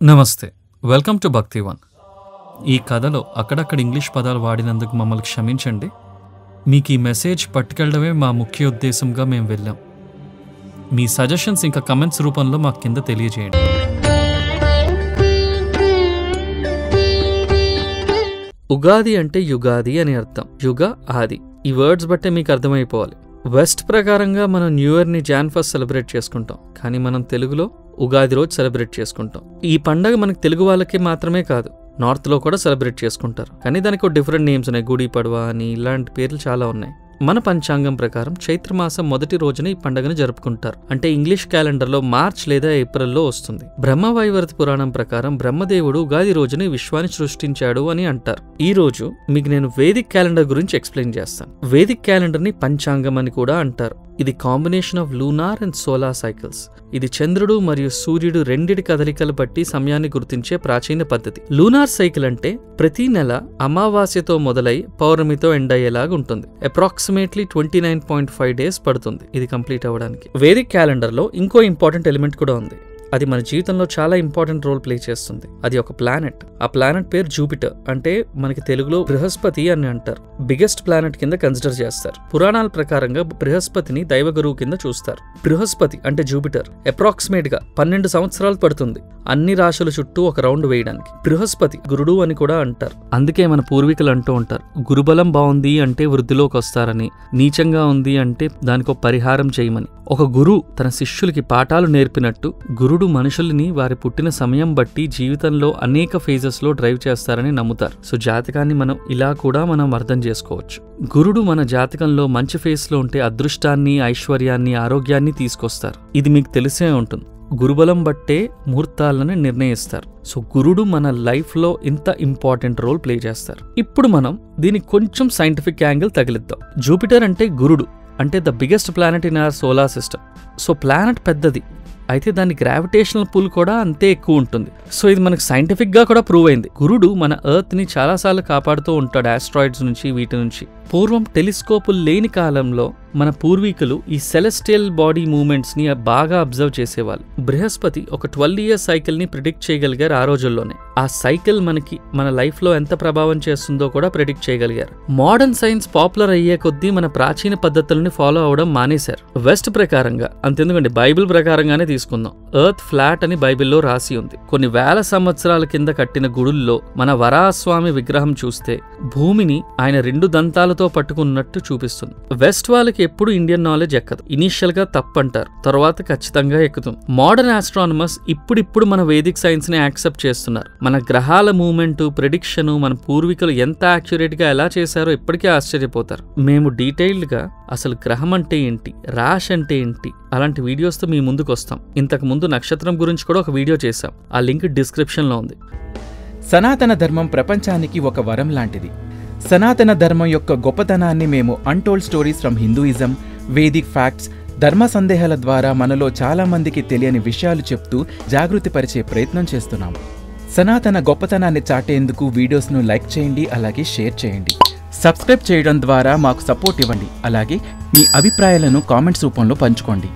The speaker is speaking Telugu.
నమస్తే, వెల్కమ్ టు భక్తి వన్. ఈ కథలో అక్కడక్కడ ఇంగ్లీష్ పదాలు వాడినందుకు మమ్మల్ని క్షమించండి. మీకు ఈ మెసేజ్ పట్టుకెళ్ళడమే మా ముఖ్య ఉద్దేశంగా మేము వెళ్ళాం. మీ సజెషన్స్ ఇంకా కమెంట్స్ రూపంలో మాకు కింద తెలియజేయండి. ఉగాది అంటే యుగాది అని అర్థం. యుగ ఆది, ఈ వర్డ్స్ బట్టే మీకు అర్థమైపోవాలి. వెస్ట్ ప్రకారంగా మనం న్యూ ఇయర్ని Jan 1 సెలబ్రేట్ చేసుకుంటాం, కానీ మనం తెలుగులో ఉగాది రోజు సెలబ్రేట్ చేసుకుంటాం. ఈ పండగ మనకు తెలుగు వాళ్ళకి మాత్రమే కాదు, నార్త్లో కూడా సెలబ్రేట్ చేసుకుంటారు. కానీ దానికి ఒక డిఫరెంట్ నేమ్స్ ఉన్నాయి. గుడి పడవ అని ఇలాంటి పేర్లు చాలా ఉన్నాయి. మన పంచాంగం ప్రకారం చైత్రమాసం మొదటి రోజున ఈ పండుగను జరుపుకుంటారు. అంటే ఇంగ్లీష్ క్యాలెండర్లో మార్చ్ లేదా ఏప్రిల్లో వస్తుంది. బ్రహ్మవైవర్త పురాణం ప్రకారం బ్రహ్మదేవుడు ఉగాది రోజున విశ్వాన్ని సృష్టించాడు అని అంటారు. ఈ రోజు మీకు నేను వేదిక్ క్యాలెండర్ గురించి ఎక్స్ప్లెయిన్ చేస్తాను. వేదిక్ క్యాలెండర్ ని పంచాంగం అని కూడా అంటారు. ఇది combination of lunar and solar cycles. ఇది చంద్రుడు మరియు సూర్యుడు రెండిటి కదలికలు బట్టి సమయాన్ని గుర్తించే ప్రాచీన పద్ధతి. లూనార్ సైకిల్ అంటే ప్రతి నెల అమావాస్యతో మొదలై పౌర్ణమితో ఎండ్ అయ్యేలాగా ఉంటుంది. అప్రాక్సిమేట్లీ 29.5 days పడుతుంది ఇది కంప్లీట్ అవ్వడానికి. వేదిక్ క్యాలెండర్ లో ఇంకో ఇంపార్టెంట్ ఎలిమెంట్ కూడా ఉంది. అది మన జీవితంలో చాలా ఇంపార్టెంట్ రోల్ ప్లే చేస్తుంది. అది ఒక ప్లానెట్. ఆ ప్లానెట్ పేరు జూపిటర్. అంటే మనకి తెలుగులో బృహస్పతి అని అంటారు. బిగ్గెస్ట్ ప్లానెట్ కింద కన్సిడర్ చేస్తారు. పురాణాల ప్రకారంగా బృహస్పతిని దైవ గురువు కింద చూస్తారు. బృహస్పతి అంటే జూపిటర్ అప్రాక్సిమేట్ గా 12 సంవత్సరాలు పడుతుంది అన్ని రాశుల చుట్టూ ఒక రౌండ్ వేయడానికి. బృహస్పతి గురుడు అని కూడా అంటారు. అందుకే మన పూర్వీకులు అంటూ ఉంటారు, గురుబలం బాగుంది అంటే వృద్ధిలోకి వస్తారని, నీచంగా ఉంది అంటే దానికో పరిహారం చేయమని. ఒక గురువు తన శిష్యులకి పాఠాలు నేర్పినట్టు గురుడు మనుషుల్ని వారి పుట్టిన సమయం బట్టి జీవితంలో అనేక ఫేజెస్ లో డ్రైవ్ చేస్తారని నమ్ముతారు. సో జాతకాన్ని ఇలా కూడా మనం అర్థం చేసుకోవచ్చు. గురుడు మన జాతకంలో మంచి ఫేజ్ లో ఉంటే అదృష్టాన్ని, ఐశ్వర్యాన్ని, ఆరోగ్యాన్ని తీసుకొస్తారు. ఇది మీకు తెలిసే ఉంటుంది. గురుబలం బట్టే ముహూర్తాలను నిర్ణయిస్తారు. సో గురుడు మన లైఫ్ లో ఇంత ఇంపార్టెంట్ రోల్ ప్లే చేస్తారు. ఇప్పుడు మనం దీనికి కొంచెం సైంటిఫిక్ యాంగిల్ తగిలిద్దాం. జూపిటర్ అంటే గురుడు, అంటే the biggest planet in our solar system. So planet పెద్దది, అయితే దాని గ్రావిటేషనల్ పుల్ కూడా అంతే ఎక్కువ ఉంటుంది. సో ఇది మనకు సైంటిఫిక్ గా కూడా ప్రూవ్ అయింది. గురుడు మన ఎర్త్ ని చాలాసార్లు కాపాడుతూ ఉంటాడు ఆస్ట్రాయిడ్స్ నుంచి, వీటి నుంచి. పూర్వం టెలిస్కోపులు లేని కాలంలో మన పూర్వీకులు ఈ సెలెస్టియల్ బాడీ మూవ్మెంట్స్ ని బాగా అబ్జర్వ్ చేసేవాళ్ళు. బృహస్పతి ఒక 12 year సైకిల్ ని ప్రిడిక్ట్ చేయగలిగారు ఆ రోజుల్లోనే. ఆ సైకిల్ మనకి మన లైఫ్ లో ఎంత ప్రభావం చేస్తుందో కూడా ప్రిడిక్ట్ చేయగలిగారు. మోడర్న్ సైన్స్ పాపులర్ అయ్యే కొద్దీ మన ప్రాచీన పద్ధతులని ఫాలో అవడం మానేశారు. వెస్ట్ ప్రకారంగా, అంతెందుకండి బైబిల్ ప్రకారంగానే తీసుకుందాం. ఎర్త్ ఫ్లాట్ అని బైబిల్లో రాసి ఉంది. కొన్ని వేల సంవత్సరాల కింద కట్టిన గుడుల్లో మన వరాహస్వామి విగ్రహం చూస్తే భూమిని ఆయన 2 దంతాలతో పట్టుకున్నట్టు చూపిస్తుంది. వెస్ట్ వాళ్ళకి ఎప్పుడు ఇండియన్ నాలెడ్జ్ ఎక్కదు. ఇనీషియల్ గా తప్పంటారు, తర్వాత ఖచ్చితంగా ఎక్కుతుంది. మోడర్న్ ఆస్ట్రానమర్స్ ఇప్పుడిప్పుడు మన వేదిక్ సైన్స్ ని యాక్సెప్ట్ చేస్తున్నారు. మన గ్రహాల మూవ్మెంట్, ప్రిడిక్షన్ మన పూర్వీకులు ఎంత యాక్యురేట్ గా ఎలా చేశారో ఇప్పటికే ఆశ్చర్యపోతారు. మేము డీటెయిల్డ్ గా అసలు గ్రహం అంటే ఏంటి, రాశి అంటే ఏంటి అలాంటి వీడియోస్ తో మీ ముందుకు వస్తాం. ఇంతకు ముందు నక్షత్రం గురించి కూడా ఒక వీడియో చేశాం, ఆ లింక్ డిస్క్రిప్షన్ లో ఉంది. సనాతన ధర్మం ప్రపంచానికి ఒక వరం లాంటిది. సనాతన ధర్మం యొక్క గొప్పతనాన్ని మేము untold stories from Hinduism, Vedic facts, ధర్మ సందేహాల ద్వారా మనలో చాలా మందికి తెలియని విషయాలు చెప్తూ జాగృతిపరిచే ప్రయత్నం చేస్తున్నాము. సనాతన గొప్పతనాన్ని చాటేందుకు వీడియోస్ను లైక్ చేయండి, అలాగే షేర్ చేయండి. సబ్స్క్రైబ్ చేయడం ద్వారా మాకు సపోర్ట్ ఇవ్వండి. అలాగే మీ అభిప్రాయాలను కామెంట్స్ రూపంలో పంచుకోండి.